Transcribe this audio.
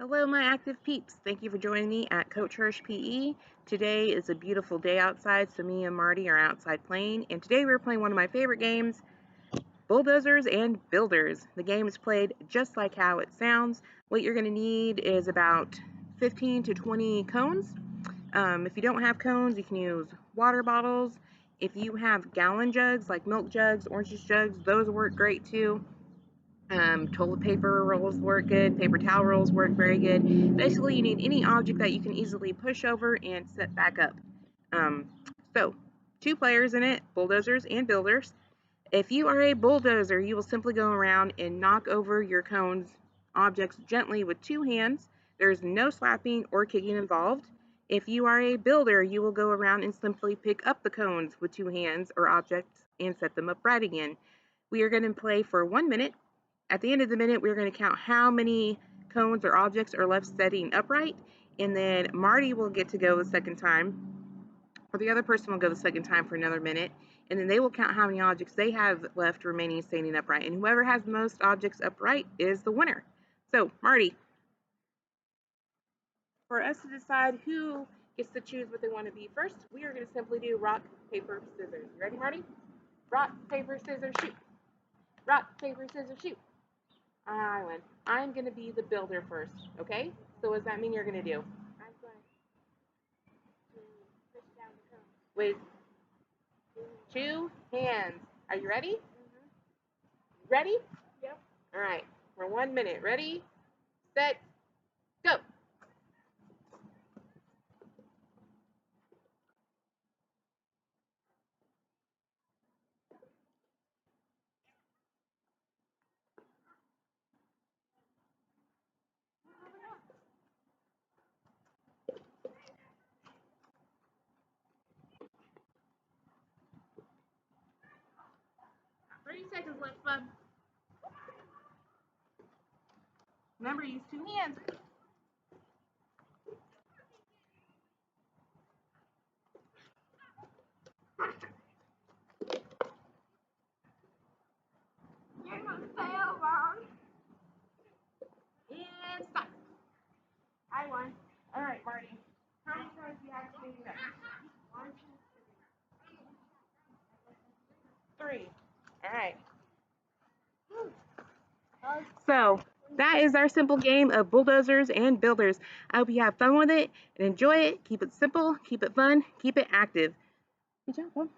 Hello, my active peeps. Thank you for joining me at Coach Hersh PE. Today is a beautiful day outside, so me and Marty are outside playing, and today we're playing one of my favorite games, Bulldozers and Builders. The game is played just like how it sounds. What you're going to need is about 15 to 20 cones. If you don't have cones, you can use water bottles. If you have gallon jugs, like milk jugs, orange juice jugs, those work great too. Toilet paper rolls work good. Paper towel rolls work very good. Basically, you need any object that you can easily push over and set back up. Um, so, two players in it, bulldozers and builders. If you are a bulldozer, you will simply go around and knock over your cones objects gently with two hands. There's no slapping or kicking involved. If you are a builder, you will go around and simply pick up the cones with two hands or objects and set them up right again. We are going to play for 1 minute. At the end of the minute, we're going to count how many cones or objects are left setting upright, and then Marty will get to go the second time, or the other person will go the second time for another minute, and then they will count how many objects they have left remaining standing upright, and whoever has the most objects upright is the winner. So, Marty, for us to decide who gets to choose what they want to be first, we are going to simply do rock, paper, scissors. You ready, Marty? Rock, paper, scissors, shoot. Rock, paper, scissors, shoot. I win. I'm going to be the builder first, okay? So what does that mean you're going to do? I'm going to push down the cone. With two hands. Are you ready? Mm-hmm. Ready? Yep. All right. For 1 minute. Ready, set, go. Thirty seconds left, bud. Remember, use two hands. You're going to fail, Mom. And stop. I won. All right, Marty. How many times do you have to do that? 1, 2, 3. All right. So that is our simple game of bulldozers and builders. I hope you have fun with it and enjoy it. Keep it simple, keep it fun, keep it active. Good job, Bob.